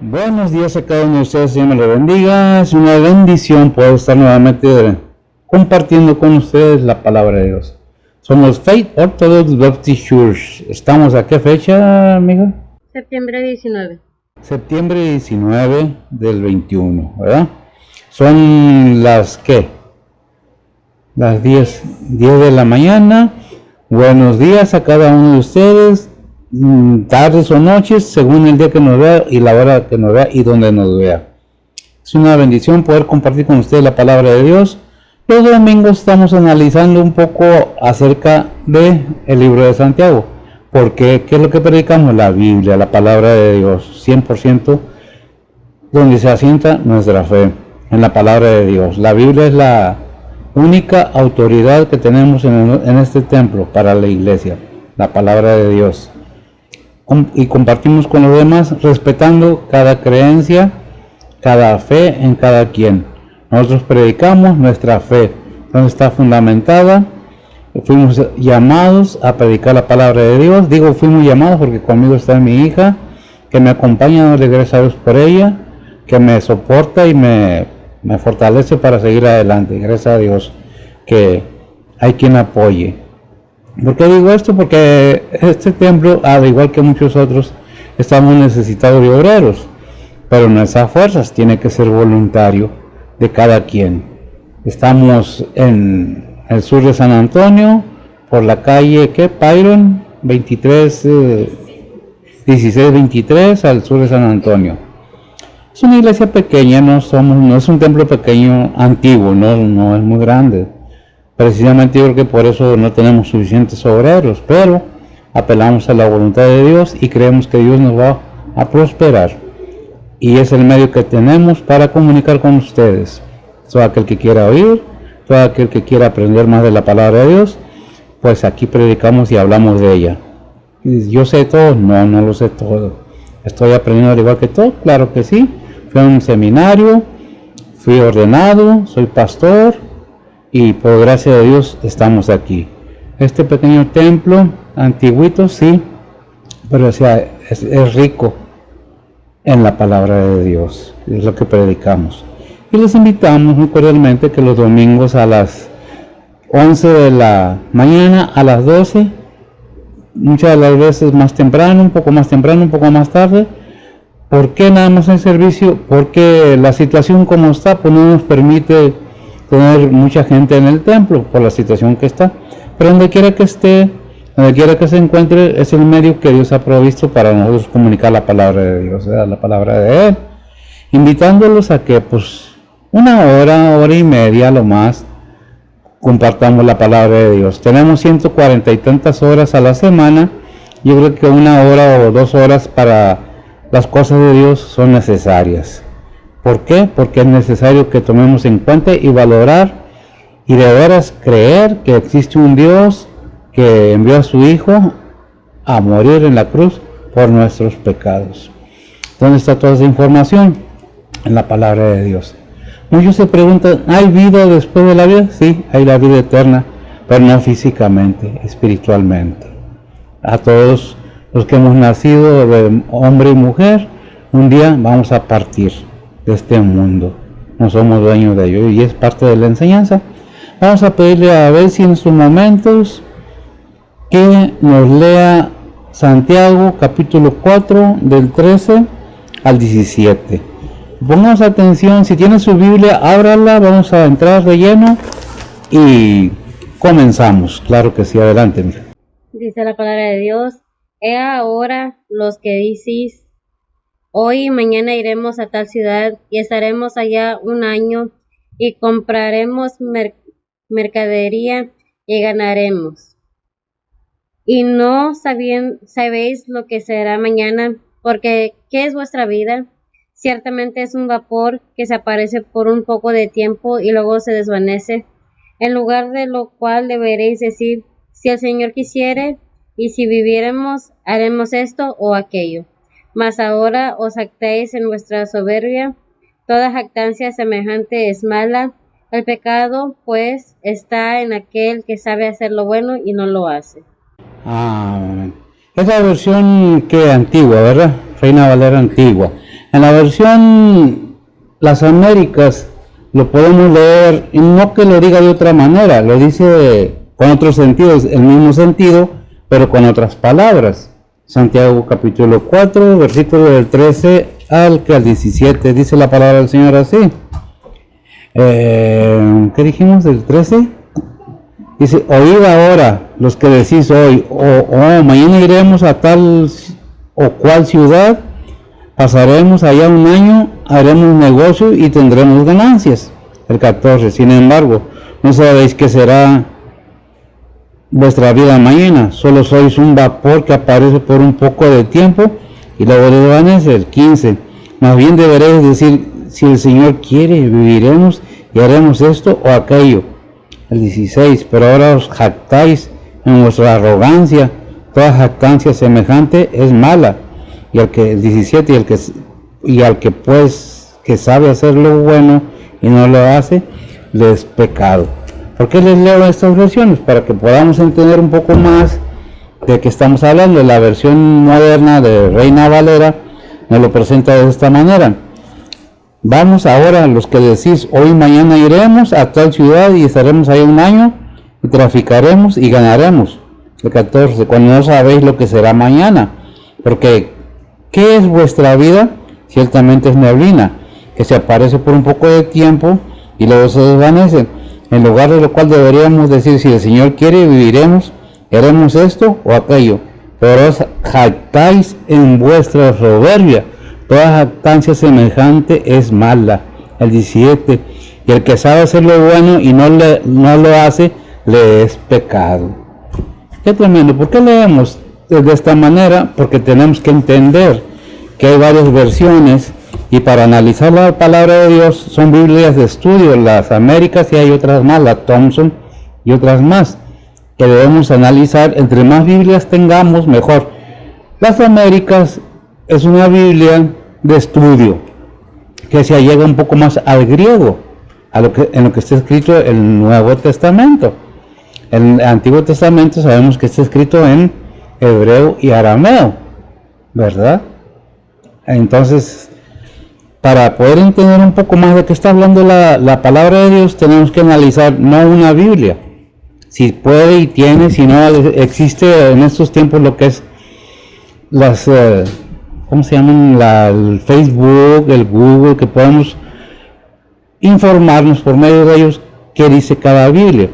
Buenos días a cada uno de ustedes, Dios me lo bendiga. Es una bendición poder estar nuevamente compartiendo con ustedes la palabra de Dios. Somos Faith Orthodox Baptist Church. ¿Estamos a qué fecha, amiga? Septiembre 19. Septiembre 19 del 21, ¿verdad? Son las Las 10 de la mañana. Buenos días a cada uno de ustedes. Tardes o noches, según el día que nos vea y la hora que nos vea y donde nos vea. Es una bendición poder compartir con ustedes la palabra de Dios. Los domingos estamos analizando un poco acerca del libro de Santiago. Porque, ¿qué es lo que predicamos? La Biblia, la palabra de Dios, 100% donde se asienta nuestra fe, en la palabra de Dios. La Biblia es la única autoridad que tenemos en este templo para la iglesia, la palabra de Dios. Y compartimos con los demás respetando cada creencia, cada fe en cada quien. Nosotros predicamos nuestra fe, donde está fundamentada. Fuimos llamados a predicar la palabra de Dios. Digo fuimos llamados porque conmigo está mi hija, que me acompaña, dándole gracias a Dios por ella, que me soporta y me fortalece para seguir adelante. Gracias a Dios que hay quien apoye. ¿Por qué digo esto? Porque este templo, al igual que muchos otros, estamos necesitados de obreros, pero no esas fuerzas, tiene que ser voluntario de cada quien. Estamos en el sur de San Antonio, por la calle Byron, 1623 al sur de San Antonio. Es una iglesia pequeña, no es un templo pequeño, antiguo, no es muy grande. Precisamente yo creo que por eso no tenemos suficientes obreros, pero apelamos a la voluntad de Dios y creemos que Dios nos va a prosperar. Y es el medio que tenemos para comunicar con ustedes. Todo aquel que quiera oír, todo aquel que quiera aprender más de la palabra de Dios, pues aquí predicamos y hablamos de ella. ¿Yo sé todo? No lo sé todo. ¿Estoy aprendiendo al igual que todo? Claro que sí. Fui a un seminario, fui ordenado, soy pastor. Y por gracia de Dios estamos aquí. Este pequeño templo, antiguito, sí, pero es rico en la palabra de Dios. Es lo que predicamos. Y les invitamos muy cordialmente que los domingos a las 11 de la mañana, a las 12, muchas de las veces más temprano, un poco más tarde. ¿Por qué nada más en servicio? Porque la situación como está, pues no nos permite tener mucha gente en el templo por la situación que está, pero donde quiera que esté, donde quiera que se encuentre, es el medio que Dios ha provisto para nosotros comunicar la palabra de Dios, la palabra de Él, invitándolos a que pues una hora y media lo más compartamos la palabra de Dios. Tenemos 140 y tantas horas a la semana. Yo creo que una hora o 2 horas para las cosas de Dios son necesarias. ¿Por qué? Porque es necesario que tomemos en cuenta y valorar y de veras creer que existe un Dios que envió a su Hijo a morir en la cruz por nuestros pecados. ¿Dónde está toda esa información? En la palabra de Dios. Muchos se preguntan, ¿hay vida después de la vida? Sí, hay la vida eterna, pero no físicamente, espiritualmente. A todos los que hemos nacido de hombre y mujer, un día vamos a partir de este mundo, no somos dueños de ello y es parte de la enseñanza. Vamos a pedirle a ver si en sus momentos que nos lea Santiago capítulo 4 del 13 al 17. Pongamos atención, si tiene su Biblia, ábrala, vamos a entrar de lleno y comenzamos. Claro que sí, adelante. Dice la palabra de Dios: He ahora los que decís, hoy y mañana iremos a tal ciudad y estaremos allá un año y compraremos mercadería y ganaremos. Y no sabéis lo que será mañana, porque ¿qué es vuestra vida? Ciertamente es un vapor que se aparece por un poco de tiempo y luego se desvanece. En lugar de lo cual deberéis decir, si el Señor quisiere, y si viviéramos, haremos esto o aquello. Mas ahora os jactáis en vuestra soberbia. Toda jactancia semejante es mala. El pecado, pues, está en aquel que sabe hacer lo bueno y no lo hace. Amén. Esa versión que antigua, ¿verdad? Reina Valera antigua. En la versión Las Américas lo podemos leer, no que lo diga de otra manera, lo dice con otros sentidos, el mismo sentido, pero con otras palabras. Santiago capítulo 4, versículo del 13 al 17, dice la palabra del Señor así. ¿Qué dijimos del 13? Dice, oíd ahora los que decís hoy, mañana iremos a tal o cual ciudad, pasaremos allá un año, haremos negocio y tendremos ganancias. El 14, sin embargo, no sabéis qué será vuestra vida mañana, solo sois un vapor que aparece por un poco de tiempo y luego desvanece. El 15, más bien deberéis decir, si el Señor quiere, viviremos y haremos esto o aquello. El 16, pero ahora os jactáis en vuestra arrogancia, toda jactancia semejante es mala. Y al que, el 17, y al que pues que sabe hacer lo bueno y no lo hace, le es pecado. ¿Por qué les leo estas versiones? Para que podamos entender un poco más de qué estamos hablando. La versión moderna de Reina Valera nos lo presenta de esta manera. Vamos ahora, los que decís, hoy mañana iremos a tal ciudad y estaremos ahí un año y traficaremos y ganaremos. El 14, cuando no sabéis lo que será mañana, porque ¿qué es vuestra vida? Ciertamente es neblina, que se aparece por un poco de tiempo y luego se desvanece. En lugar de lo cual deberíamos decir, si el Señor quiere, viviremos, haremos esto o aquello. Pero os jactáis en vuestra soberbia. Toda jactancia semejante es mala. El 17, y el que sabe hacer lo bueno y no lo hace, le es pecado. Qué tremendo. ¿Por qué leemos de esta manera? Porque tenemos que entender que hay varias versiones y para analizar la palabra de Dios son Biblias de estudio, las Américas y hay otras más, la Thompson y otras más, que debemos analizar. Entre más Biblias tengamos, mejor. Las Américas es una Biblia de estudio que se allega un poco más al griego, en lo que está escrito el Nuevo Testamento. El Antiguo Testamento sabemos que está escrito en hebreo y arameo, ¿verdad? Entonces, para poder entender un poco más de qué está hablando la palabra de Dios, tenemos que analizar no una Biblia, si puede y tiene, si no existe en estos tiempos lo que es las, ¿cómo se llaman? El Facebook, el Google, que podemos informarnos por medio de ellos qué dice cada Biblia,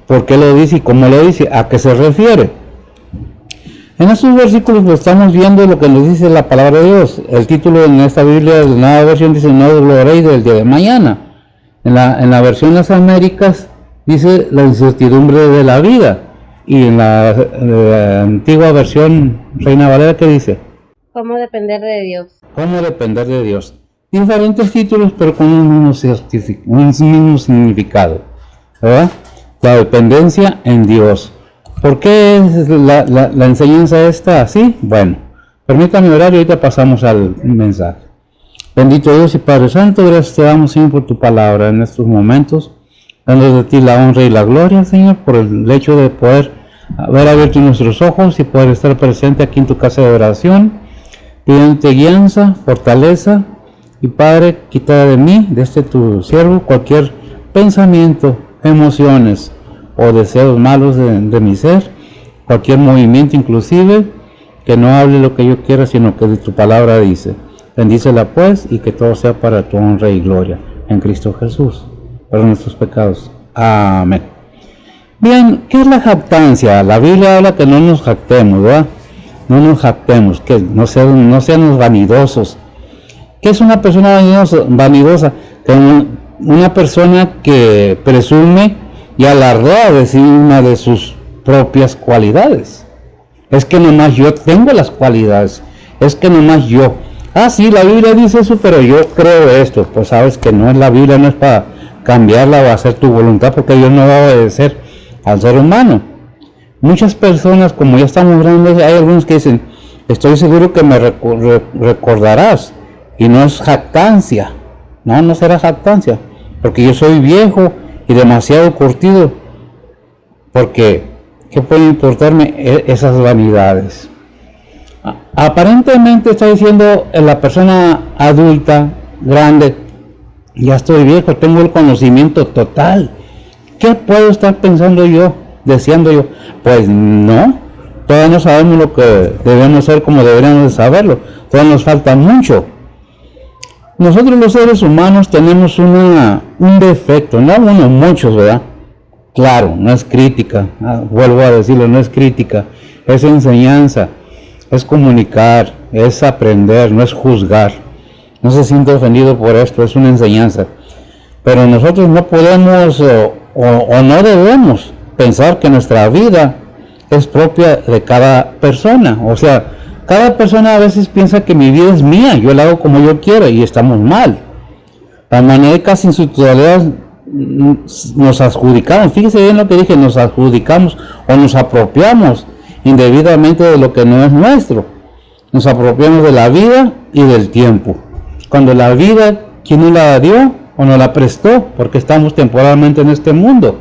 por qué lo dice y cómo lo dice, a qué se refiere. En estos versículos pues, estamos viendo lo que nos dice la palabra de Dios. El título en esta Biblia de la nueva versión dice, no doloréis del día de mañana. En la versión de las Américas dice la incertidumbre de la vida. Y en la antigua versión Reina Valera, ¿qué dice? ¿Cómo depender de Dios? ¿Cómo depender de Dios? Diferentes títulos, pero con un mismo significado, ¿verdad? La dependencia en Dios. ¿Por qué es la enseñanza esta así? Bueno, permítame orar y ahorita pasamos al mensaje. Bendito Dios y Padre Santo, gracias te damos, Señor, por tu palabra en estos momentos, dando de ti la honra y la gloria, Señor, por el hecho de poder haber abierto nuestros ojos y poder estar presente aquí en tu casa de oración, pidiéndote guianza, fortaleza, y Padre, quita de mí, de tu siervo, cualquier pensamiento, emociones o deseos malos de mi ser, cualquier movimiento inclusive, que no hable lo que yo quiera, sino que de tu palabra dice. Bendícela pues, y que todo sea para tu honra y gloria, en Cristo Jesús, para nuestros pecados. Amén. Bien, ¿qué es la jactancia? La Biblia habla que no nos jactemos, ¿verdad? No nos jactemos, que no seamos vanidosos. ¿Qué es una persona vanidosa? Una persona que presume y alardea de sí una de sus propias cualidades. Es que nomás yo tengo las cualidades, es que nomás yo. Ah, sí, la Biblia dice eso, pero yo creo esto. Pues sabes que no es la Biblia, no es para cambiarla o hacer tu voluntad, porque Dios no va a obedecer al ser humano. Muchas personas, como ya estamos grandes, hay algunos que dicen, estoy seguro que me recordarás, y no es jactancia. No será jactancia, porque yo soy viejo y demasiado curtido, porque ¿qué puede importarme esas vanidades? Aparentemente está diciendo la persona adulta, grande, ya estoy viejo, tengo el conocimiento total. ¿Qué puedo estar pensando yo, deseando yo? Pues no, todavía no sabemos lo que debemos ser como deberíamos de saberlo. Todavía nos falta mucho. Nosotros los seres humanos tenemos un defecto, no uno, muchos, ¿verdad? Claro, no es crítica, vuelvo a decirlo, no es crítica, es enseñanza, es comunicar, es aprender, no es juzgar. No se siente ofendido por esto, es una enseñanza. Pero nosotros no podemos o no debemos pensar que nuestra vida es propia de cada persona. O sea, cada persona a veces piensa que mi vida es mía, yo la hago como yo quiero y estamos mal. La humanidad casi en su totalidad nos adjudicamos, fíjese bien lo que dije, nos adjudicamos o nos apropiamos indebidamente de lo que no es nuestro. Nos apropiamos de la vida y del tiempo. Cuando la vida, ¿quién nos la dio o nos la prestó? Porque estamos temporalmente en este mundo.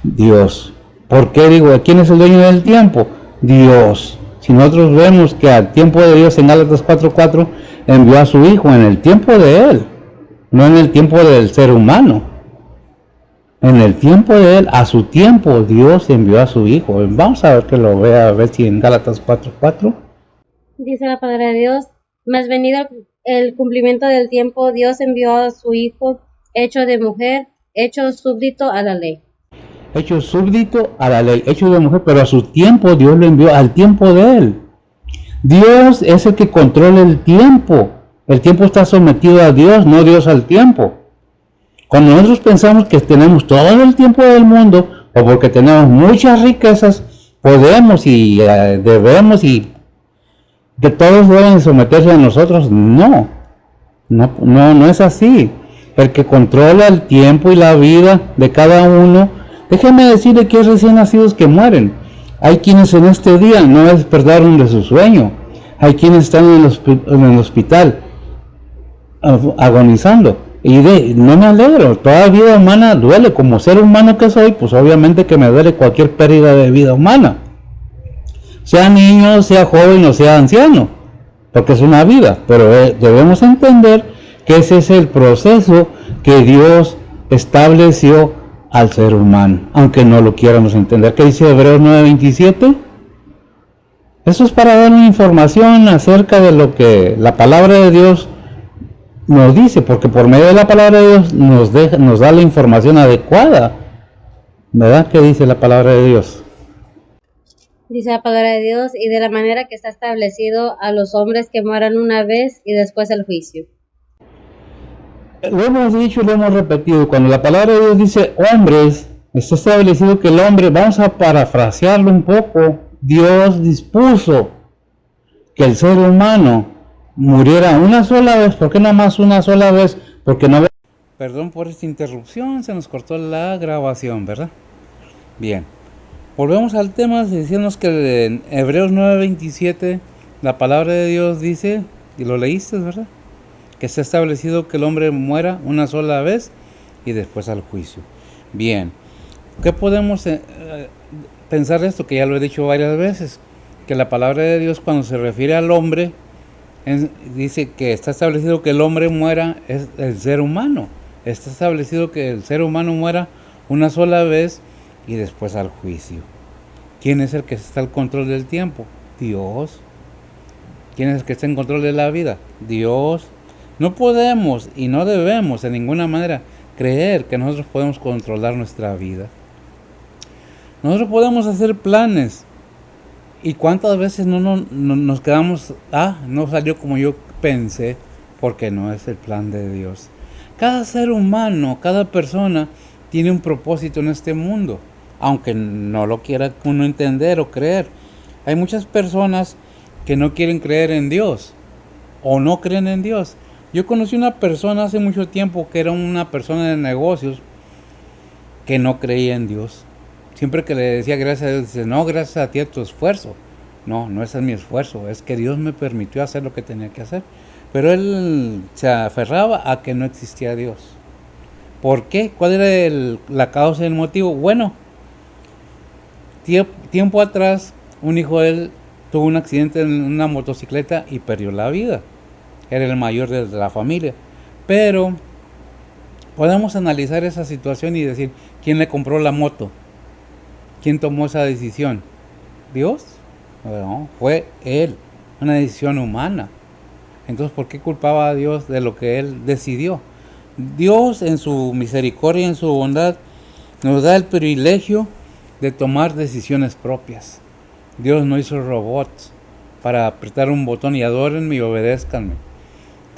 Dios. ¿Por qué digo? ¿Quién es el dueño del tiempo? Dios. Si nosotros vemos que al tiempo de Dios en Gálatas 4:4 envió a su Hijo en el tiempo de Él, no en el tiempo del ser humano. En el tiempo de Él, a su tiempo, Dios envió a su Hijo. Vamos a ver que lo vea, a ver si en Gálatas 4:4. Dice la palabra de Dios, mas venido el cumplimiento del tiempo, Dios envió a su Hijo, hecho de mujer, hecho súbdito a la ley. Hecho súbdito a la ley, hecho de mujer, pero a su tiempo Dios lo envió, al tiempo de Él. Dios es el que controla el tiempo. El tiempo está sometido a Dios, no Dios al tiempo. Cuando nosotros pensamos que tenemos todo el tiempo del mundo, o porque tenemos muchas riquezas, podemos y debemos y que todos deben someterse a nosotros, no es así. El que controla el tiempo y la vida de cada uno, déjeme decirle que hay recién nacidos que mueren. Hay quienes en este día no despertaron de su sueño. Hay quienes están en el hospital agonizando. Y no me alegro, toda vida humana duele. Como ser humano que soy, pues obviamente que me duele cualquier pérdida de vida humana. Sea niño, sea joven o sea anciano, porque es una vida. Pero debemos entender que ese es el proceso que Dios estableció al ser humano, aunque no lo quieramos entender. ¿Qué dice Hebreos 9:27? Eso es para dar una información acerca de lo que la palabra de Dios nos dice, porque por medio de la palabra de Dios nos da la información adecuada. ¿Verdad? ¿Qué dice la palabra de Dios? Dice la palabra de Dios, y de la manera que está establecido a los hombres que mueran una vez y después el juicio. Lo hemos dicho y lo hemos repetido. Cuando la palabra de Dios dice hombres, está establecido que el hombre, vamos a parafrasearlo un poco, Dios dispuso que el ser humano muriera una sola vez. ¿Por qué nada más una sola vez? Porque no... Perdón por esta interrupción, se nos cortó la grabación, ¿verdad? Bien. Volvemos al tema diciéndonos que en Hebreos 9:27 la palabra de Dios dice, y lo leíste, ¿verdad? Que se ha establecido que el hombre muera una sola vez y después al juicio. Bien, ¿qué podemos pensar de esto? Que ya lo he dicho varias veces, que la palabra de Dios cuando se refiere al hombre, dice que está establecido que el hombre muera, es el ser humano. Está establecido que el ser humano muera una sola vez y después al juicio. ¿Quién es el que está al control del tiempo? Dios. ¿Quién es el que está en control de la vida? Dios. No podemos y no debemos de ninguna manera creer que nosotros podemos controlar nuestra vida. Nosotros podemos hacer planes. ¿Y cuántas veces no nos quedamos, no salió como yo pensé? Porque no es el plan de Dios. Cada ser humano, cada persona tiene un propósito en este mundo, aunque no lo quiera uno entender o creer. Hay muchas personas que no quieren creer en Dios o no creen en Dios. Yo conocí una persona hace mucho tiempo que era una persona de negocios que no creía en Dios. Siempre que le decía gracias a Dios, dice, no, gracias a ti a tu esfuerzo. No ese es mi esfuerzo, es que Dios me permitió hacer lo que tenía que hacer. Pero él se aferraba a que no existía Dios. ¿Por qué? ¿Cuál era la causa y el motivo? Bueno, tiempo atrás, un hijo de él tuvo un accidente en una motocicleta y perdió la vida. Era el mayor de la familia. Pero podemos analizar esa situación y decir, ¿quién le compró la moto? ¿Quién tomó esa decisión? ¿Dios? No, fue él. Una decisión humana. Entonces, ¿por qué culpaba a Dios de lo que él decidió? Dios, en su misericordia y en su bondad, nos da el privilegio de tomar decisiones propias. Dios no hizo robots para apretar un botón y adórenme y obedézcanme.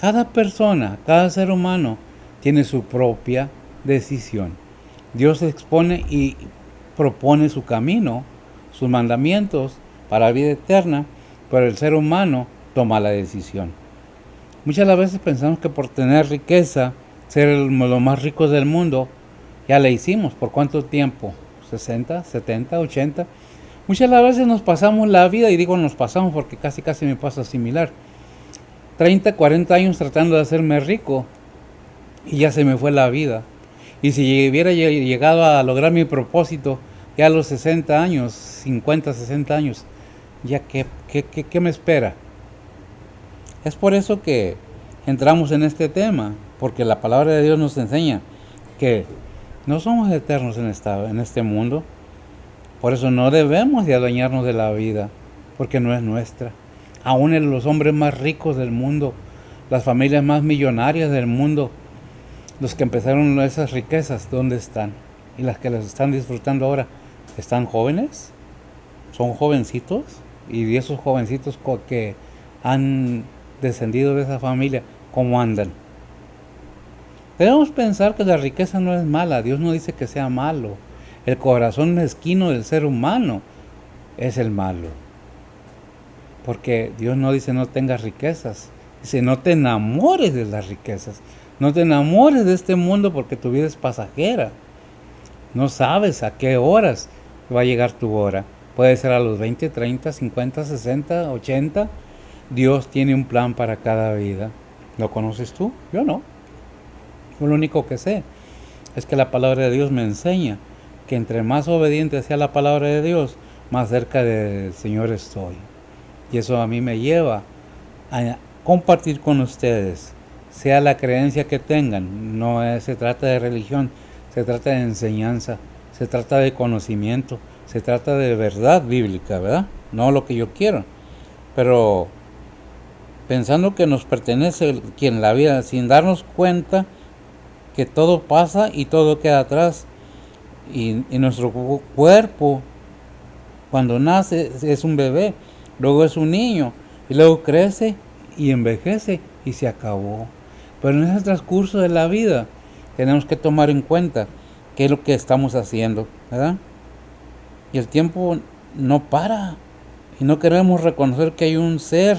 Cada persona, cada ser humano tiene su propia decisión. Dios expone y propone su camino, sus mandamientos para vida eterna, pero el ser humano toma la decisión. Muchas veces pensamos que por tener riqueza, ser los más ricos del mundo, ya le hicimos. ¿Por cuánto tiempo? 60, 70, 80. Muchas veces nos pasamos la vida, y digo nos pasamos porque casi me pasa similar. 30, 40 años tratando de hacerme rico y ya se me fue la vida. Y si hubiera llegado a lograr mi propósito ya a los 60 años, 50, 60 años, ya ¿qué me espera? Es por eso que entramos en este tema, porque la palabra de Dios nos enseña que no somos eternos en este mundo. Por eso no debemos de adueñarnos de la vida, porque no es nuestra. Aún en los hombres más ricos del mundo, las familias más millonarias del mundo, los que empezaron esas riquezas, ¿dónde están? Y las que las están disfrutando ahora, ¿están jóvenes? ¿Son jovencitos? Y esos jovencitos que han descendido de esa familia, ¿cómo andan? Debemos pensar que la riqueza no es mala. Dios no dice que sea malo. El corazón mezquino del ser humano es el malo. Porque Dios no dice no tengas riquezas. Dice no te enamores de las riquezas. No te enamores de este mundo porque tu vida es pasajera. No sabes a qué horas va a llegar tu hora. Puede ser a los 20, 30, 50, 60, 80. Dios tiene un plan para cada vida. ¿Lo conoces tú? Yo no. Yo lo único que sé es que la palabra de Dios me enseña que entre más obediente sea la palabra de Dios, más cerca del Señor estoy. Y eso a mí me lleva a compartir con ustedes, sea la creencia que tengan. No se trata de religión, se trata de enseñanza, se trata de conocimiento, se trata de verdad bíblica, ¿verdad? No lo que yo quiero, pero pensando que nos pertenece quien la vida, sin darnos cuenta que todo pasa y todo queda atrás. Y nuestro cuerpo, cuando nace, es un bebé, luego es un niño, y luego crece y envejece y se acabó. Pero en ese transcurso de la vida tenemos que tomar en cuenta qué es lo que estamos haciendo, ¿verdad? Y el tiempo no para, y no queremos reconocer que hay un ser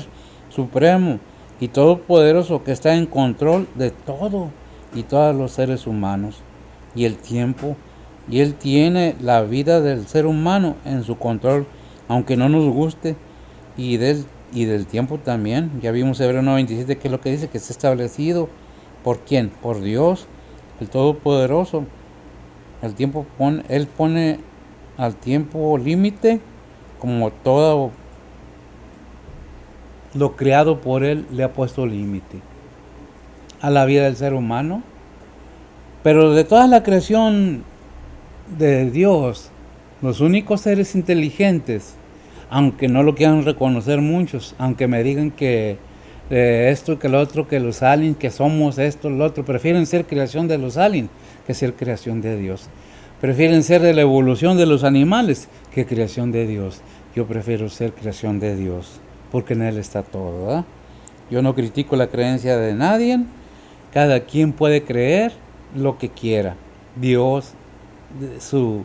supremo y todopoderoso que está en control de todo y todos los seres humanos. Y el tiempo, y Él tiene la vida del ser humano en su control, aunque no nos guste, y del tiempo también. Ya vimos Hebreos 9:27, que es lo que dice, que está establecido ¿por quién? Por Dios, el Todopoderoso. El tiempo Él pone al tiempo límite, como todo lo creado por Él le ha puesto límite a la vida del ser humano. Pero de toda la creación de Dios, los únicos seres inteligentes, aunque no lo quieran reconocer muchos, aunque me digan que esto, que lo otro, que los aliens, que somos esto, lo otro, prefieren ser creación de los aliens que ser creación de Dios. Prefieren ser de la evolución de los animales que creación de Dios. Yo prefiero ser creación de Dios, porque en Él está todo, ¿verdad? Yo no critico la creencia de nadie. Cada quien puede creer lo que quiera. Dios, su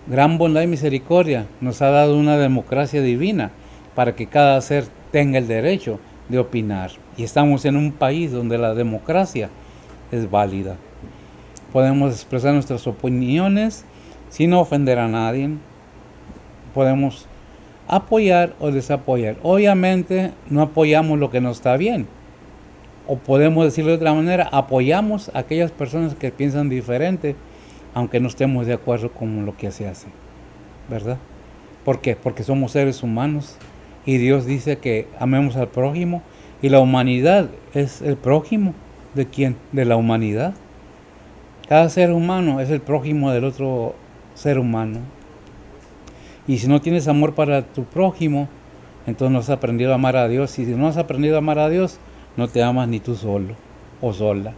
gran bondad y misericordia, nos ha dado una democracia divina para que cada ser tenga el derecho de opinar. Y estamos en un país donde la democracia es válida. Podemos expresar nuestras opiniones sin ofender a nadie. Podemos apoyar o desapoyar. Obviamente no apoyamos lo que no está bien. O podemos decirlo de otra manera, apoyamos a aquellas personas que piensan diferente, aunque no estemos de acuerdo con lo que se hace, ¿verdad? ¿Por qué? Porque somos seres humanos y Dios dice que amemos al prójimo y la humanidad es el prójimo. ¿De quién? De la humanidad. Cada ser humano es el prójimo del otro ser humano. Y si no tienes amor para tu prójimo, entonces no has aprendido a amar a Dios. Y si no has aprendido a amar a Dios, no te amas ni tú solo o sola.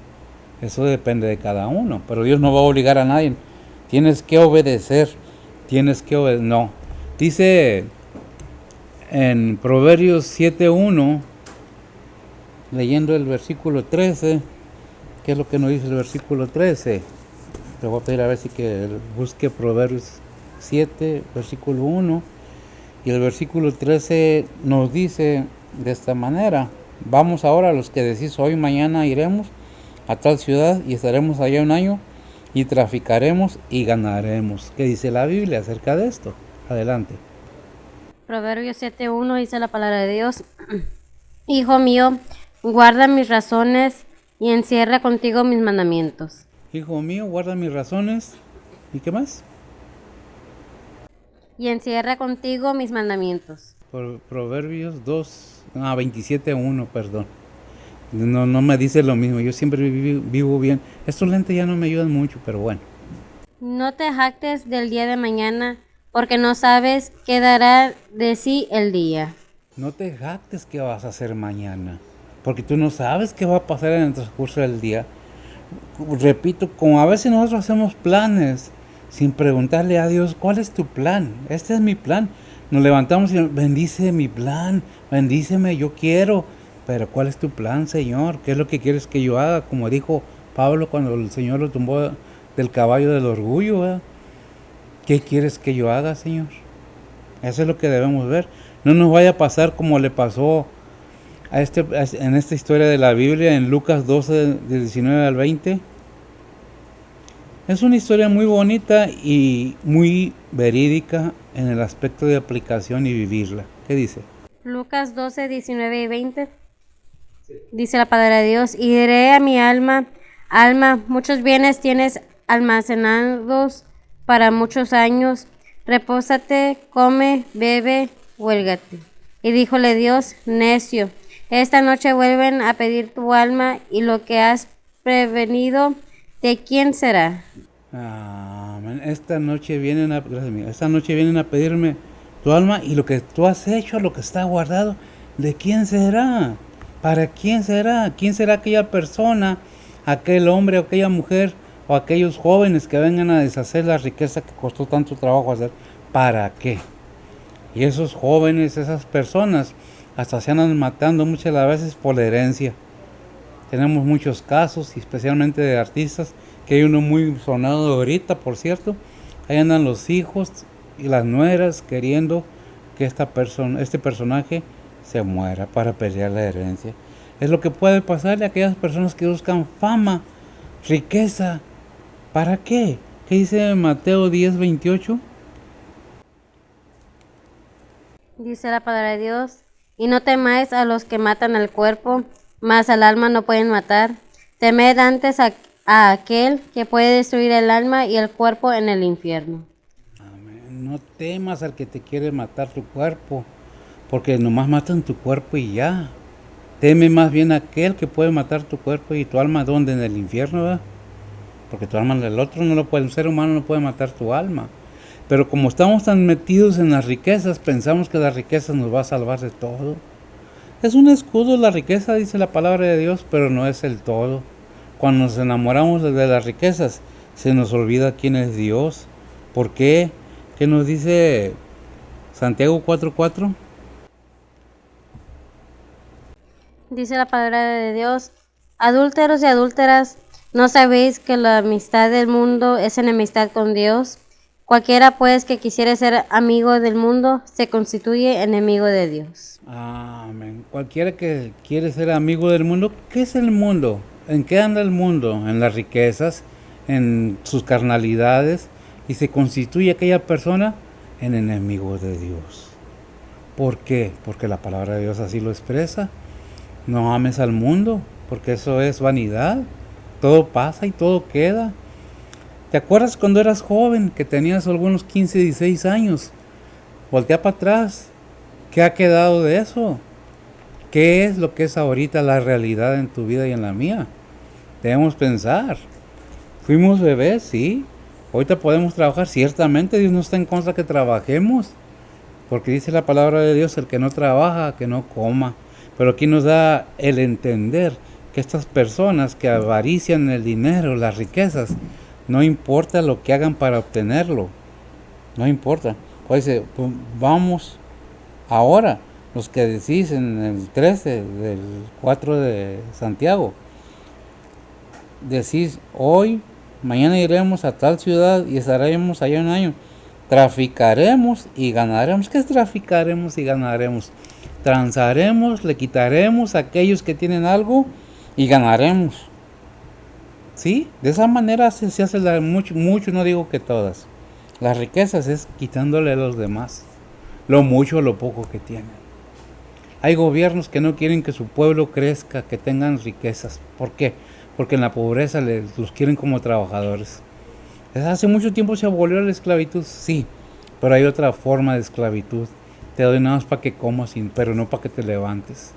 Eso depende de cada uno. Pero Dios no va a obligar a nadie. Tienes que obedecer. No. Dice en Proverbios 7:1, leyendo el versículo 13, ¿qué es lo que nos dice el versículo 13? Te voy a pedir a ver si que busque Proverbios 7, versículo 1. Y el versículo 13 nos dice de esta manera: vamos ahora los que decís hoy, mañana iremos a tal ciudad y estaremos allá un año y traficaremos y ganaremos. ¿Qué dice la Biblia acerca de esto? Adelante. Proverbios 7:1 dice la palabra de Dios. Hijo mío, guarda mis razones y encierra contigo mis mandamientos. Hijo mío, guarda mis razones. ¿Y qué más? Y encierra contigo mis mandamientos. Proverbios 27:1, perdón. No me dice lo mismo, yo siempre vivo bien. Estos lentes ya no me ayudan mucho, pero bueno. No te jactes del día de mañana, porque no sabes qué dará de sí el día. No te jactes qué vas a hacer mañana, porque tú no sabes qué va a pasar en el transcurso del día. Repito, como a veces nosotros hacemos planes sin preguntarle a Dios, ¿cuál es tu plan? Este es mi plan. Nos levantamos y bendice mi plan, bendíceme, yo quiero. Pero ¿cuál es tu plan, Señor? ¿Qué es lo que quieres que yo haga? Como dijo Pablo cuando el Señor lo tumbó del caballo del orgullo, ¿verdad? ¿Qué quieres que yo haga, Señor? Eso es lo que debemos ver. No nos vaya a pasar como le pasó en esta historia de la Biblia, en Lucas 12, del 19 al 20. Es una historia muy bonita y muy verídica en el aspecto de aplicación y vivirla. ¿Qué dice? Lucas 12, 19 y 20. Dice la palabra de Dios, y diré a mi alma, alma, muchos bienes tienes almacenados para muchos años, repósate, come, bebe, huélgate. Y díjole Dios, necio, esta noche vuelven a pedir tu alma, y lo que has prevenido, ¿de quién será? Amén. Esta noche vienen a pedirme tu alma, y lo que tú has hecho, lo que está guardado, ¿de quién será? ¿Para quién será? ¿Quién será aquella persona, aquel hombre o aquella mujer o aquellos jóvenes que vengan a deshacer la riqueza que costó tanto trabajo hacer? ¿Para qué? Y esos jóvenes, esas personas, hasta se andan matando muchas de las veces por la herencia. Tenemos muchos casos, especialmente de artistas, que hay uno muy sonado ahorita, por cierto. Ahí andan los hijos y las nueras queriendo que este personaje se muera para pelear la herencia. Es lo que puede pasarle a aquellas personas que buscan fama, riqueza. ¿Para qué? ¿Qué dice Mateo 10:28? Dice la palabra de Dios, y no temáis a los que matan el cuerpo, mas al alma no pueden matar. Temed antes a aquel que puede destruir el alma y el cuerpo en el infierno. Amén. No temas al que te quiere matar tu cuerpo, porque nomás matan tu cuerpo y ya. Teme más bien a aquel que puede matar tu cuerpo y tu alma. ¿Dónde? En el infierno, ¿verdad? Porque tu alma, el otro no lo puede, el ser humano no puede matar tu alma. Pero como estamos tan metidos en las riquezas, pensamos que la riqueza nos va a salvar de todo. Es un escudo la riqueza, dice la palabra de Dios, pero no es el todo. Cuando nos enamoramos de las riquezas, se nos olvida quién es Dios. ¿Por qué? ¿Qué nos dice Santiago 4:4? Dice la palabra de Dios, adúlteros y adúlteras, ¿no sabéis que la amistad del mundo es enemistad con Dios? Cualquiera pues que quisiere ser amigo del mundo, se constituye enemigo de Dios. Amén. Cualquiera que quiere ser amigo del mundo, ¿qué es el mundo? ¿En qué anda el mundo? En las riquezas, en sus carnalidades, y se constituye aquella persona en enemigo de Dios. ¿Por qué? Porque la palabra de Dios así lo expresa. No ames al mundo, porque eso es vanidad. Todo pasa y todo queda. ¿Te acuerdas cuando eras joven, que tenías algunos 15, 16 años? Voltea para atrás. ¿Qué ha quedado de eso? ¿Qué es lo que es ahorita la realidad en tu vida y en la mía? Debemos pensar. Fuimos bebés, sí. Ahorita podemos trabajar. Ciertamente Dios no está en contra que trabajemos. Porque dice la palabra de Dios, el que no trabaja, que no coma. Pero aquí nos da el entender que estas personas que avarician el dinero, las riquezas, no importa lo que hagan para obtenerlo. No importa. Pues dice, pues vamos ahora, los que decís en el 13 del 4 de Santiago, decís hoy, mañana iremos a tal ciudad y estaremos allá un año. Traficaremos y ganaremos. ¿Qué es traficaremos y ganaremos? Transaremos, le quitaremos a aquellos que tienen algo y ganaremos. ¿Sí? De esa manera se hace mucho, no digo que todas. Las riquezas es quitándole a los demás lo mucho o lo poco que tienen. Hay gobiernos que no quieren que su pueblo crezca, que tengan riquezas. ¿Por qué? Porque en la pobreza los quieren como trabajadores. Hace mucho tiempo se abolió la esclavitud, sí, pero hay otra forma de esclavitud. Te doy nada más para que comas, pero no para que te levantes.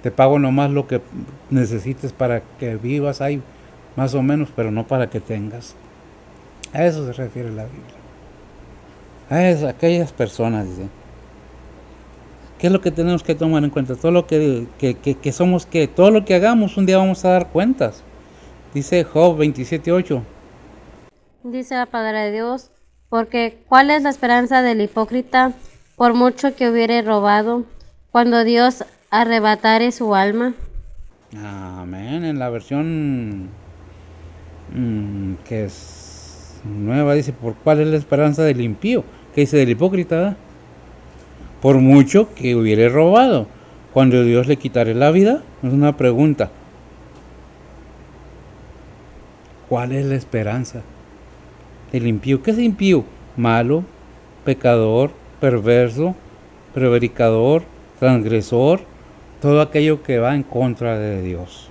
Te pago nomás lo que necesites para que vivas ahí, más o menos, pero no para que tengas. A eso se refiere la Biblia. A aquellas personas, dice. ¿Qué es lo que tenemos que tomar en cuenta? Todo lo que somos, que todo lo que hagamos un día vamos a dar cuentas. Dice Job 27:8. Dice la palabra de Dios, porque ¿cuál es la esperanza del hipócrita, por mucho que hubiere robado, cuando Dios arrebatare su alma? Amén. En la versión que es nueva dice, ¿por cuál es la esperanza del impío? ¿Qué dice del hipócrita? ¿Verdad? Por mucho que hubiere robado, cuando Dios le quitare la vida. Es una pregunta. ¿Cuál es la esperanza del impío? ¿Qué es impío? Malo, pecador, perverso, prevaricador, transgresor, todo aquello que va en contra de Dios.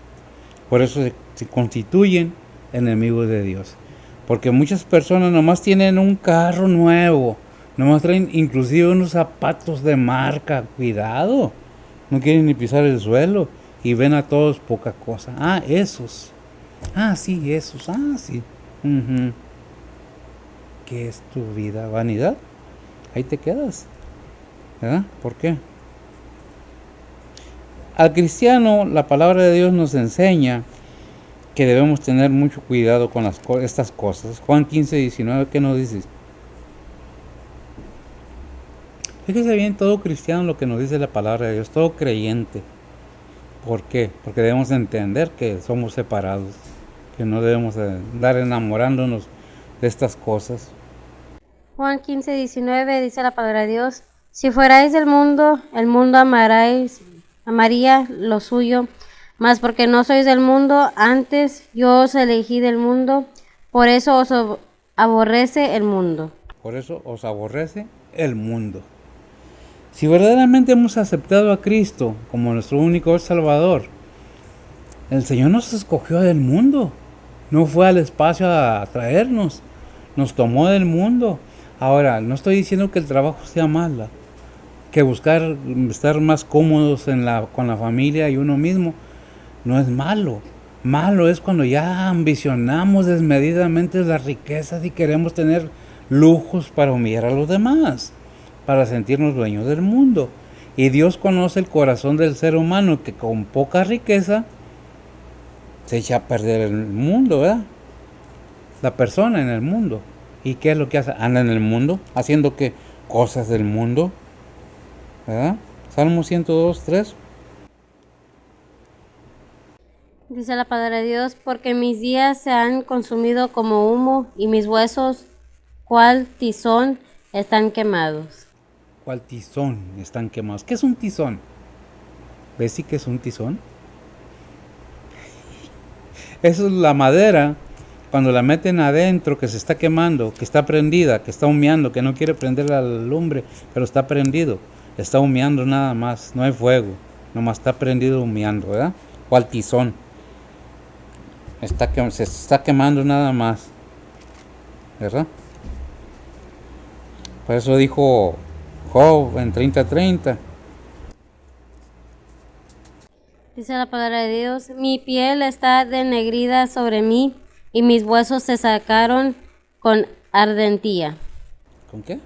Por eso se constituyen enemigos de Dios. Porque muchas personas nomás tienen un carro nuevo, nomás traen inclusive unos zapatos de marca, cuidado, no quieren ni pisar el suelo y ven a todos poca cosa. Ah, esos. Ah, sí, esos. Ah, sí. ¿Qué es tu vida? ¿Vanidad? Ahí te quedas. ¿Verdad? ¿Por qué? Al cristiano, la palabra de Dios nos enseña que debemos tener mucho cuidado con estas cosas. Juan 15:19, ¿qué nos dice? Fíjese bien, todo cristiano lo que nos dice la palabra de Dios, todo creyente. ¿Por qué? Porque debemos entender que somos separados, que no debemos andar enamorándonos de estas cosas. Juan 15:19 dice la palabra de Dios, si fuerais del mundo, el mundo amaría lo suyo, mas porque no sois del mundo, antes yo os elegí del mundo, por eso os aborrece el mundo. Por eso os aborrece el mundo. Si verdaderamente hemos aceptado a Cristo como nuestro único Salvador, el Señor nos escogió del mundo. No fue al espacio a traernos. Nos tomó del mundo. Ahora, no estoy diciendo que el trabajo sea malo, que buscar estar más cómodos con la familia y uno mismo no es malo. Malo es cuando ya ambicionamos desmedidamente las riquezas y queremos tener lujos para humillar a los demás, para sentirnos dueños del mundo. Y Dios conoce el corazón del ser humano, que con poca riqueza se echa a perder el mundo, ¿verdad? La persona en el mundo. ¿Y qué es lo que hace? Anda en el mundo, haciendo qué cosas del mundo, ¿verdad? Salmo 102:3. Dice la palabra de Dios, porque mis días se han consumido como humo y mis huesos, cual tizón, están quemados. ¿Cuál tizón están quemados? ¿Qué es un tizón? ¿Ves sí que es un tizón? Eso es la madera, cuando la meten adentro, que se está quemando, que está prendida, que está humeando, que no quiere prender la lumbre, pero está prendido. Está humeando nada más, no hay fuego, nomás está prendido humeando, ¿verdad? ¿Cuál tizón? Se está quemando nada más, ¿verdad? Por eso dijo Job en 30:30. Dice la palabra de Dios, mi piel está denegrida sobre mí y mis huesos se sacaron con ardentía. ¿Con qué?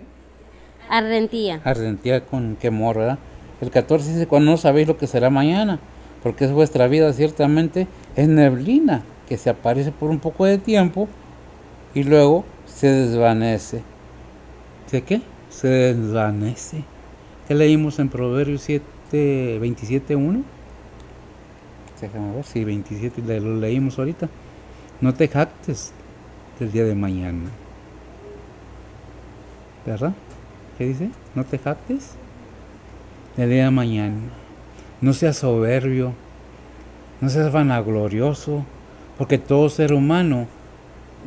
Ardentía. Ardentía con quemor, ¿verdad? El 14 dice, cuando no sabéis lo que será mañana, porque es vuestra vida ciertamente, es neblina que se aparece por un poco de tiempo y luego se desvanece. ¿De qué? Se desvanece. ¿Qué leímos en Proverbios 27:1? Déjame ver, sí, 27, lo leímos ahorita. No te jactes del día de mañana. ¿Verdad? ¿Qué dice? No te jactes del día de mañana. No seas soberbio, no seas vanaglorioso, porque todo ser humano,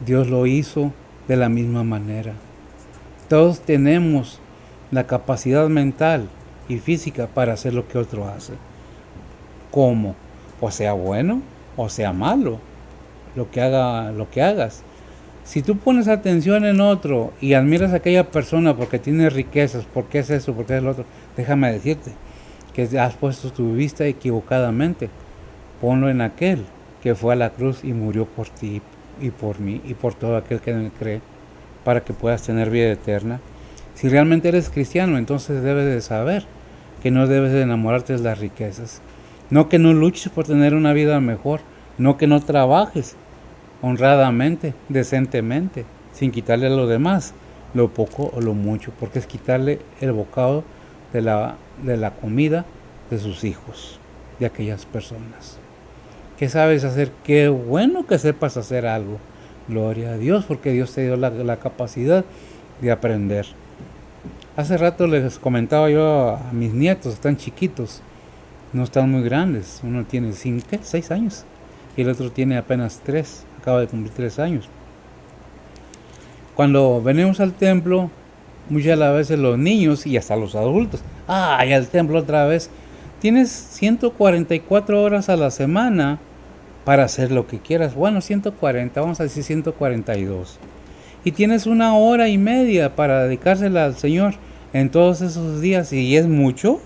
Dios lo hizo de la misma manera. Todos tenemos la capacidad mental y física para hacer lo que otro hace. ¿Cómo? O sea bueno o sea malo, lo que hagas. Si tú pones atención en otro y admiras a aquella persona porque tiene riquezas, porque es eso, porque es lo otro, déjame decirte que has puesto tu vista equivocadamente. Ponlo en aquel que fue a la cruz y murió por ti y por mí y por todo aquel que en él cree, para que puedas tener vida eterna. Si realmente eres cristiano, entonces debes de saber que no debes de enamorarte de las riquezas. No que no luches por tener una vida mejor, no que no trabajes honradamente, decentemente, sin quitarle a los demás lo poco o lo mucho, porque es quitarle el bocado de la comida de sus hijos, de aquellas personas. ¿Qué sabes hacer? Qué bueno que sepas hacer algo. Gloria a Dios, porque Dios te dio la capacidad de aprender. Hace rato les comentaba yo a mis nietos, están chiquitos, no están muy grandes. Uno tiene 6 años y el otro tiene apenas 3, acaba de cumplir 3 años. Cuando venimos al templo, muchas veces los niños y hasta los adultos, ¡ay, al templo otra vez! Tienes 144 horas a la semana para hacer lo que quieras. Bueno, 140, vamos a decir 142. Y tienes 1 hora y media para dedicársela al Señor en todos esos días, y es mucho.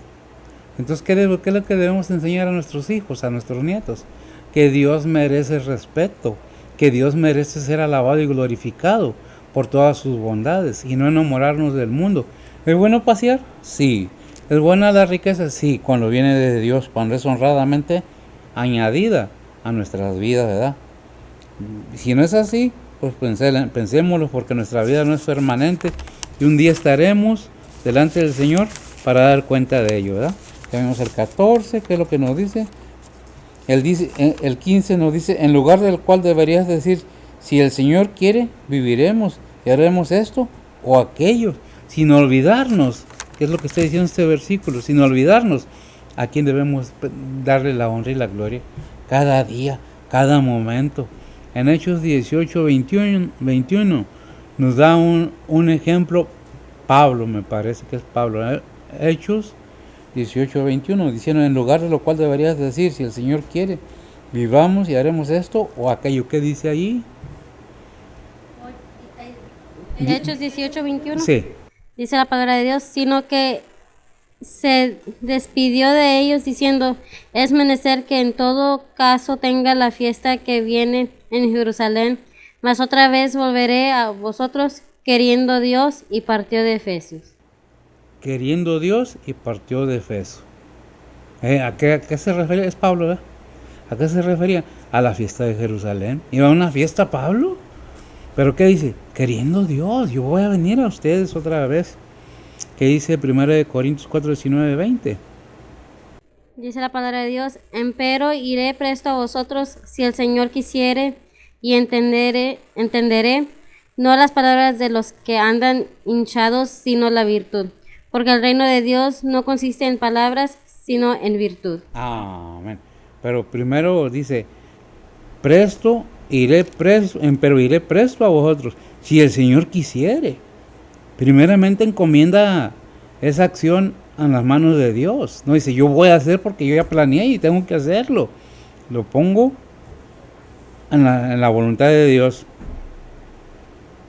Entonces, ¿qué es lo que debemos enseñar a nuestros hijos, a nuestros nietos? Que Dios merece respeto, que Dios merece ser alabado y glorificado por todas sus bondades, y no enamorarnos del mundo. ¿Es bueno pasear? Sí. ¿Es buena la riqueza? Sí, cuando viene de Dios, cuando es honradamente añadida a nuestras vidas, ¿verdad? Si no es así, pues pensémoslo, porque nuestra vida no es permanente y un día estaremos delante del Señor para dar cuenta de ello, ¿verdad? Ya vemos el 14, que es lo que nos dice. El 15 nos dice, en lugar del cual deberías decir, si el Señor quiere, viviremos y haremos esto o aquello, sin olvidarnos, que es lo que está diciendo este versículo, sin olvidarnos a quien debemos darle la honra y la gloria cada día, cada momento. En Hechos 18:21 nos da un ejemplo, Pablo, me parece que es Pablo, Hechos 18:21, diciendo, en lugar de lo cual deberías decir, si el Señor quiere, vivamos y haremos esto o aquello. ¿Qué dice ahí? Hechos 18:21. Sí. Dice la palabra de Dios, sino que se despidió de ellos diciendo, es menester que en todo caso tenga la fiesta que viene en Jerusalén, mas otra vez volveré a vosotros queriendo Dios, y partió de Efesios. Queriendo Dios y partió de Efeso. ¿A qué se refería? Es Pablo, ¿verdad? ¿A qué se refería? A la fiesta de Jerusalén. ¿Iba a una fiesta Pablo? ¿Pero qué dice? Queriendo Dios, yo voy a venir a ustedes otra vez. ¿Qué dice 1 Corintios 4:19-20? Dice la palabra de Dios, empero iré presto a vosotros si el Señor quisiere, y entenderé no las palabras de los que andan hinchados, sino la virtud. Porque el reino de Dios no consiste en palabras, sino en virtud. Amén. Pero primero dice, presto iré presto, pero iré presto a vosotros, si el Señor quisiere. Primeramente encomienda esa acción a las manos de Dios. No dice, yo voy a hacer porque yo ya planeé y tengo que hacerlo. Lo pongo en la voluntad de Dios.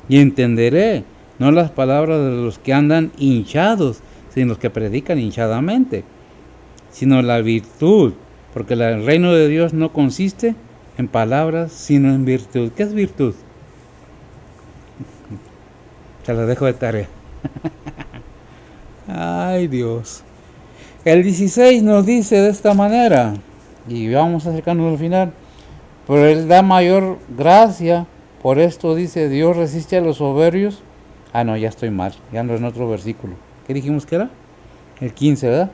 Y entenderé, no las palabras de los que andan hinchados, sino los que predican hinchadamente, sino la virtud, porque el reino de Dios no consiste en palabras, sino en virtud. ¿Qué es virtud? Se la dejo de tarea. Ay, Dios. El 16 nos dice de esta manera, y vamos acercándonos al final, pero Él da mayor gracia, por esto dice, Dios resiste a los soberbios. Ah, no, ya estoy mal, ya ando en otro versículo. ¿Qué dijimos que era? El 15, ¿verdad?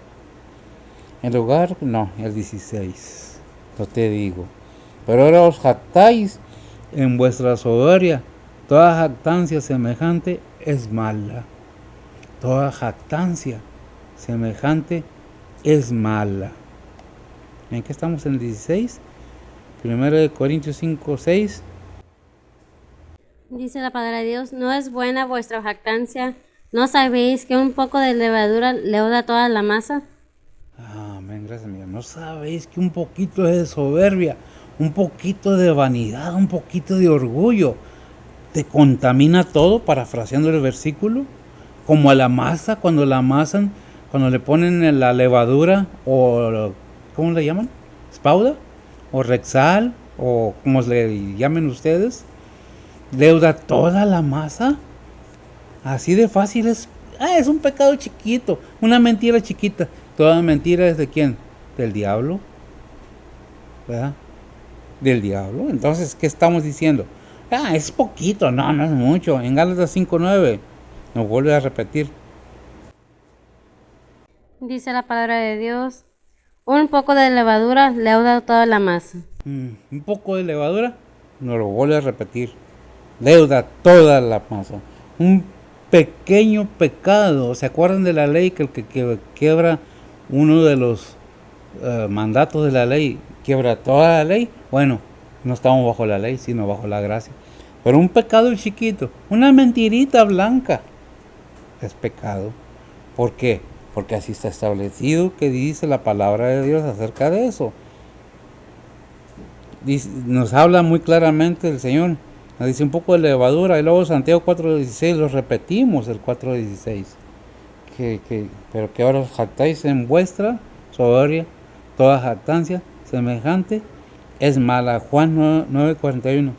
En lugar, no, el 16, no te digo. Pero ahora os jactáis en vuestra soberbia. Toda jactancia semejante es mala. Toda jactancia semejante es mala. ¿En qué estamos? En el 16. 1 Corintios 5, 6. Dice la palabra de Dios, no es buena vuestra jactancia. ¿No sabéis que un poco de levadura leuda toda la masa? Amén, gracias, amiga. ¿No sabéis que un poquito de soberbia, un poquito de vanidad, un poquito de orgullo te contamina todo? Parafraseando el versículo, como a la masa, cuando la amasan, cuando le ponen la levadura, o ¿cómo le llaman? ¿Espauda? ¿O Rexal? ¿O como le llamen ustedes? ¿Leuda toda la masa? Así de fácil es. Es un pecado chiquito, una mentira chiquita. Toda mentira es de quién? Del diablo, ¿verdad? Del diablo. Entonces, ¿qué estamos diciendo? Es poquito, no es mucho. En Gálatas 5:9 nos vuelve a repetir. Dice la palabra de Dios, un poco de levadura leuda toda la masa. Un poco de levadura, nos lo vuelve a repetir. Leuda toda la masa. Un pequeño pecado. ¿Se acuerdan de la ley que el que quiebra uno de los mandatos de la ley quiebra toda la ley? Bueno, no estamos bajo la ley, sino bajo la gracia. Pero un pecado chiquito, una mentirita blanca, es pecado. ¿Por qué? Porque así está establecido que dice la palabra de Dios acerca de eso. Nos habla muy claramente el Señor. Nos dice un poco de levadura. Y luego Santiago 4:16 lo repetimos, el 4:16. Pero que ahora os jactáis en vuestra soberbia. Toda jactancia semejante es mala. Juan 9:41.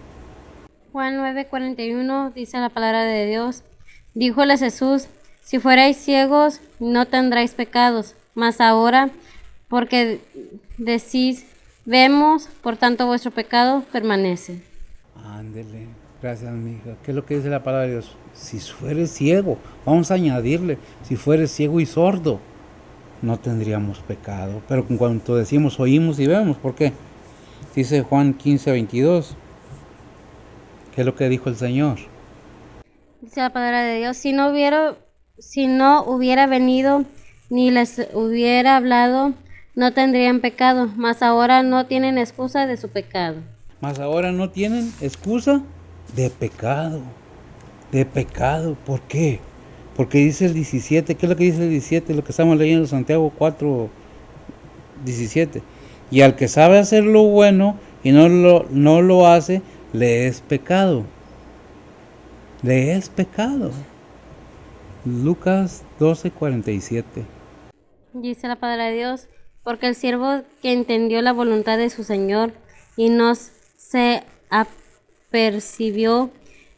Juan 9:41 dice la palabra de Dios, díjoles Jesús, si fuerais ciegos no tendráis pecados, mas ahora porque decís, vemos, por tanto vuestro pecado permanece. Ándele, gracias amiga. ¿Qué es lo que dice la palabra de Dios? Si fueres ciego, vamos a añadirle, si fueres ciego y sordo, no tendríamos pecado. Pero cuando decimos oímos y vemos, ¿por qué? Dice Juan 15:22. ¿Qué es lo que dijo el Señor? Dice la palabra de Dios, si no hubiera venido ni les hubiera hablado, no tendrían pecado, mas ahora no tienen excusa de su pecado. Mas ahora no tienen excusa de pecado. De pecado. ¿Por qué? Porque dice el 17. ¿Qué es lo que dice el 17? Lo que estamos leyendo, Santiago 4:17. Y al que sabe hacer lo bueno y no lo hace, le es pecado. Le es pecado. Lucas 12:47. Dice la palabra de Dios, porque el siervo que entendió la voluntad de su Señor y no se apercibió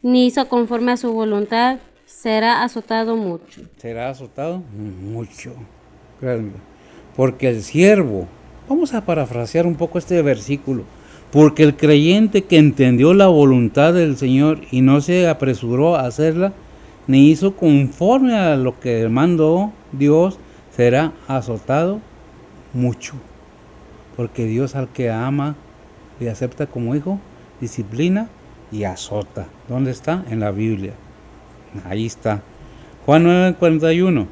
ni hizo conforme a su voluntad, será azotado mucho. ¿Será azotado? Mucho. Porque el siervo, vamos a parafrasear un poco este versículo, porque el creyente que entendió la voluntad del Señor y no se apresuró a hacerla, ni hizo conforme a lo que mandó Dios, será azotado mucho. Porque Dios al que ama y acepta como hijo, disciplina y azota. ¿Dónde está? En la Biblia. Ahí está. Juan 9:41.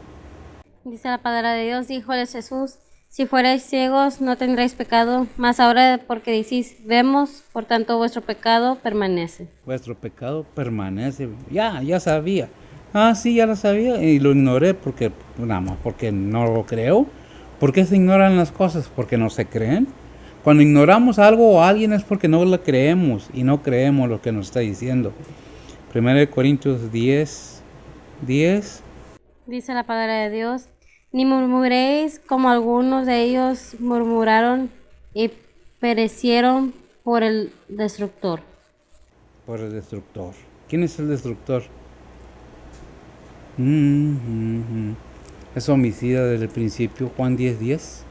Dice la palabra de Dios, díjoles Jesús, si fuerais ciegos no tendréis pecado, mas ahora porque decís, vemos, por tanto vuestro pecado permanece. Vuestro pecado permanece. Ya sabía. Sí, ya lo sabía y lo ignoré porque, nada más, porque no lo creo. ¿Por qué se ignoran las cosas? Porque no se creen. Cuando ignoramos algo o a alguien es porque no lo creemos y no creemos lo que nos está diciendo. 1 Corintios 10. Dice la palabra de Dios, Ni murmuréis como algunos de ellos murmuraron y perecieron por el destructor. Por el destructor. ¿Quién es el destructor? Es homicida desde el principio, Juan 10:10.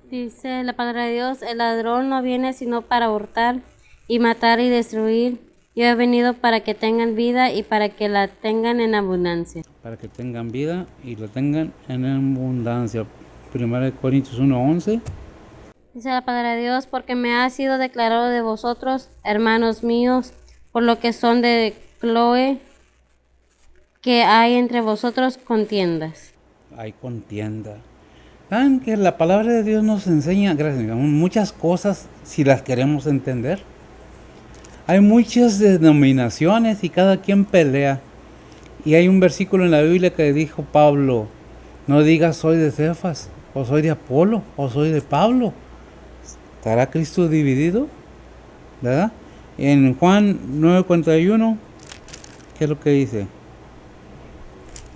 Dice la palabra de Dios, el ladrón no viene sino para hurtar y matar y destruir. Yo he venido para que tengan vida y para que la tengan en abundancia. Para que tengan vida y la tengan en abundancia. 1 Corintios 1:11. Dice la palabra de Dios, porque me ha sido declarado de vosotros, hermanos míos, por lo que son de Cloé, que hay entre vosotros contiendas. Hay contienda. Saben que la palabra de Dios nos enseña, gracias, muchas cosas si las queremos entender. Hay muchas denominaciones y cada quien pelea. Y hay un versículo en la Biblia que dijo Pablo, no digas soy de Cefas, o soy de Apolo, o soy de Pablo. ¿Estará Cristo dividido? ¿Verdad? En Juan 9:41, ¿qué es lo que dice?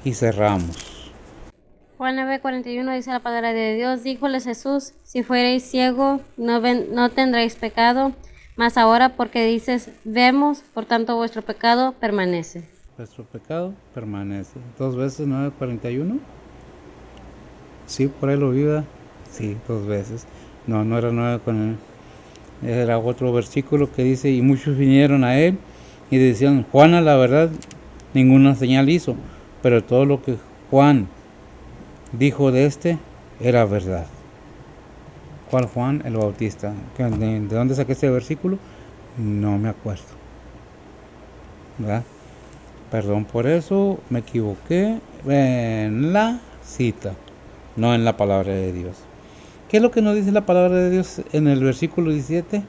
Y cerramos. Juan 9:41 dice la palabra de Dios, díjoles Jesús, si fuereis ciego, no tendréis pecado, mas ahora porque dices, vemos, por tanto vuestro pecado permanece. Vuestro pecado permanece. 2 veces 9:41. Sí, por ahí lo viva. Sí, 2 veces. No era 9:41. Era otro versículo que dice, y muchos vinieron a él y decían, Juan a la verdad ninguna señal hizo, pero todo lo que Juan dijo de este era verdad. ¿Cuál Juan? El Bautista. ¿De dónde saqué este versículo? No me acuerdo. ¿Verdad? Perdón por eso, me equivoqué en la cita, no en la palabra de Dios. ¿Qué es lo que nos dice la palabra de Dios en el versículo 17?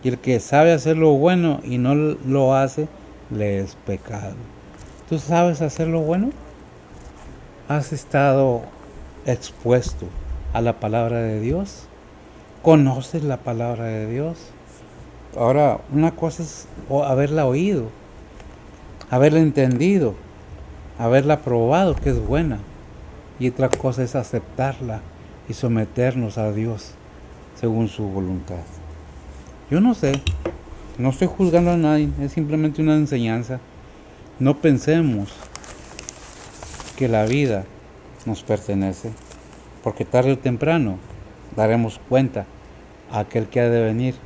Y el que sabe hacer lo bueno y no lo hace, le es pecado. ¿Tú sabes hacer lo bueno? ¿Has estado expuesto a la palabra de Dios? ¿Conoces la palabra de Dios? Ahora, una cosa es haberla oído, haberla entendido, haberla probado que es buena. Y otra cosa es aceptarla y someternos a Dios según su voluntad. Yo no sé, no estoy juzgando a nadie, es simplemente una enseñanza. No pensemos que la vida nos pertenece, porque tarde o temprano daremos cuenta a aquel que ha de venir.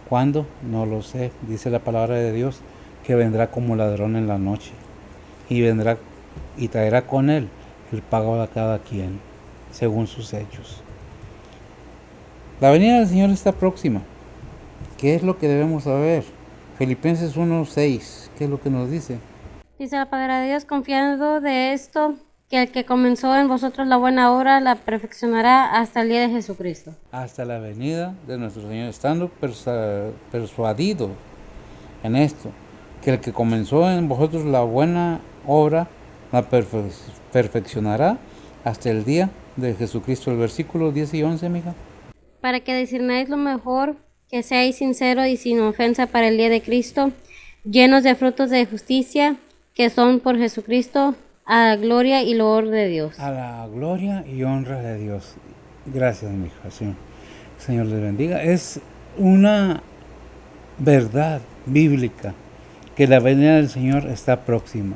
¿Cuándo? No lo sé. Dice la palabra de Dios que vendrá como ladrón en la noche y vendrá y traerá con él el pago a cada quien según sus hechos. La venida del Señor está próxima. ¿Qué es lo que debemos saber? Filipenses 1:6, ¿qué es lo que nos dice? Dice la palabra de Dios, confiando de esto, que el que comenzó en vosotros la buena obra la perfeccionará hasta el día de Jesucristo. Hasta la venida de nuestro Señor, estando persuadido en esto, que el que comenzó en vosotros la buena obra la perfeccionará hasta el día de Jesucristo. El versículo 10 y 11, mija. Para que discernáis lo mejor, que seáis sinceros y sin ofensa para el día de Cristo, llenos de frutos de justicia, que son por Jesucristo, a la gloria y loor de Dios. A la gloria y honra de Dios. Gracias, mija. Señor les bendiga. Es una verdad bíblica que la venida del Señor está próxima.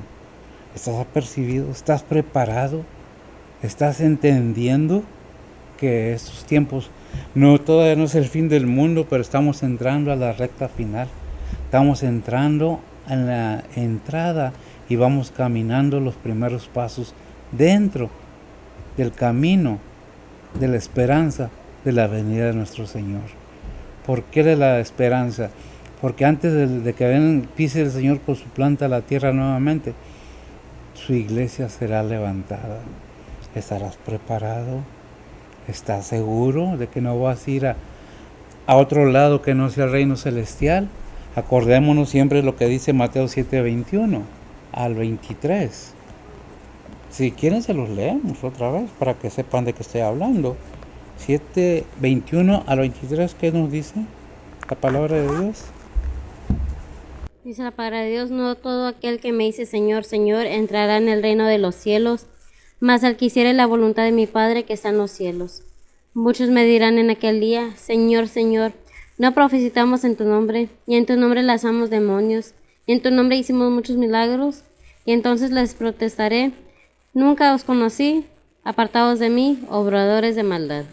¿Estás apercibido? ¿Estás preparado? ¿Estás entendiendo que estos tiempos todavía no es el fin del mundo, pero estamos entrando a la recta final? Estamos entrando en la entrada y vamos caminando los primeros pasos dentro del camino de la esperanza de la venida de nuestro Señor. ¿Por qué de la esperanza? Porque antes de que pise el Señor con su planta a la tierra nuevamente, su iglesia será levantada. ¿Estarás preparado? ¿Estás seguro de que no vas a ir a otro lado que no sea el reino celestial? Acordémonos siempre lo que dice Mateo 7:21 al 23. Si quieren se los leemos otra vez para que sepan de qué estoy hablando. 7:21 al 23, ¿qué nos dice la palabra de Dios? Dice la palabra de Dios, no todo aquel que me dice Señor, Señor, entrará en el reino de los cielos, mas al que hiciere la voluntad de mi Padre que está en los cielos. Muchos me dirán en aquel día, Señor, Señor, no profetizamos en tu nombre, y en tu nombre lanzamos demonios, y en tu nombre hicimos muchos milagros, y entonces les protestaré, nunca os conocí, apartados de mí, obradores de maldad.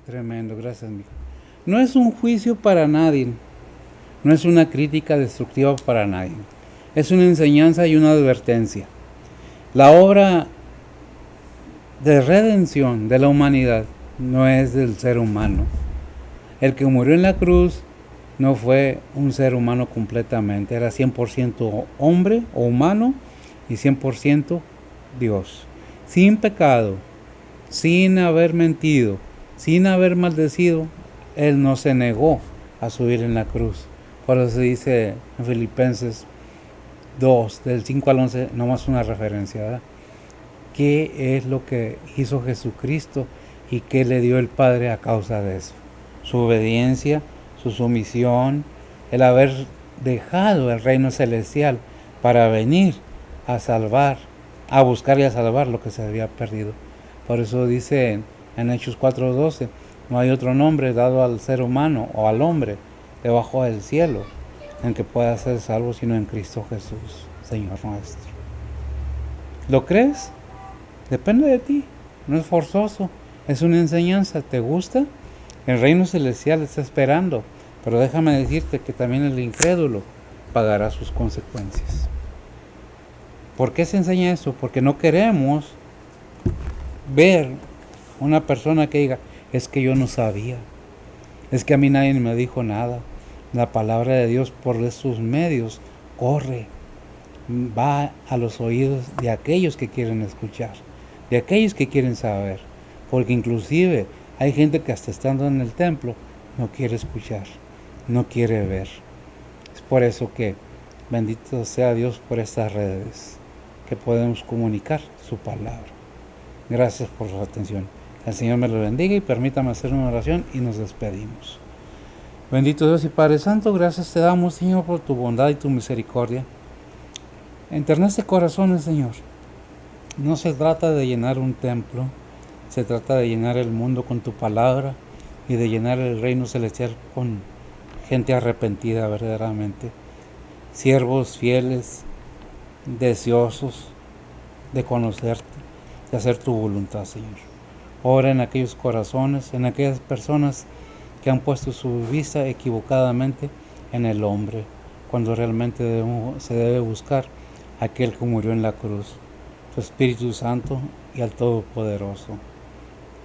Tremendo, gracias, mijo. No es un juicio para nadie, no es una crítica destructiva para nadie, es una enseñanza y una advertencia. La obra de redención de la humanidad no es del ser humano. El que murió en la cruz no fue un ser humano completamente, era 100% hombre o humano y 100% Dios, sin pecado, sin haber mentido, sin haber maldecido. Él no se negó a subir en la cruz. Por eso se dice en Filipenses 2, del 5 al 11, nomás una referencia, ¿verdad? ¿Qué es lo que hizo Jesucristo y qué le dio el Padre a causa de eso? Su obediencia, su sumisión, el haber dejado el reino celestial para venir a salvar, a buscar y a salvar lo que se había perdido. Por eso dice en Hechos 4:12, no hay otro nombre dado al ser humano o al hombre debajo del cielo en que pueda ser salvo sino en Cristo Jesús, Señor nuestro. ¿Lo crees? Depende de ti, no es forzoso, es una enseñanza. ¿Te gusta? El reino celestial está esperando, pero déjame decirte que también el incrédulo pagará sus consecuencias. ¿Por qué se enseña eso? Porque no queremos ver una persona que diga, es que yo no sabía, es que a mí nadie me dijo nada. La palabra de Dios por sus medios corre, va a los oídos de aquellos que quieren escuchar, de aquellos que quieren saber, porque inclusive hay gente que hasta estando en el templo no quiere escuchar, no quiere ver. Es por eso que bendito sea Dios por estas redes que podemos comunicar su palabra. Gracias por su atención. El Señor me lo bendiga y permítame hacer una oración y nos despedimos. Bendito Dios y Padre Santo, gracias te damos, Señor, por tu bondad y tu misericordia. Enternece corazones, Señor. No se trata de llenar un templo, se trata de llenar el mundo con tu palabra y de llenar el reino celestial con gente arrepentida verdaderamente. Siervos fieles, deseosos de conocerte, de hacer tu voluntad, Señor. Ora en aquellos corazones, en aquellas personas que han puesto su vista equivocadamente en el hombre, cuando realmente se debe buscar aquel que murió en la cruz, tu Espíritu Santo y al Todopoderoso.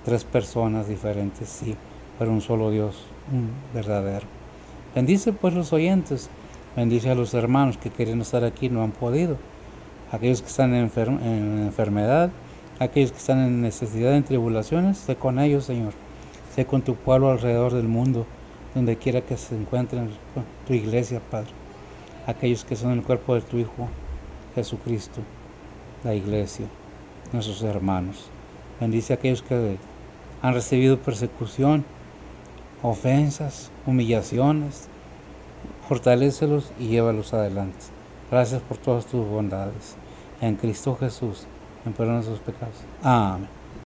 Tres personas diferentes, sí, pero un solo Dios, un verdadero. Bendice pues los oyentes, bendice a los hermanos que querían estar aquí y no han podido, aquellos que están en enfermedad, aquellos que están en necesidad, en tribulaciones, sé con ellos, Señor. Sé con tu pueblo alrededor del mundo, donde quiera que se encuentren tu iglesia, Padre. Aquellos que son el cuerpo de tu Hijo, Jesucristo, la iglesia, nuestros hermanos. Bendice a aquellos que han recibido persecución, ofensas, humillaciones. Fortalécelos y llévalos adelante. Gracias por todas tus bondades. En Cristo Jesús, en perdón de sus pecados. Amén.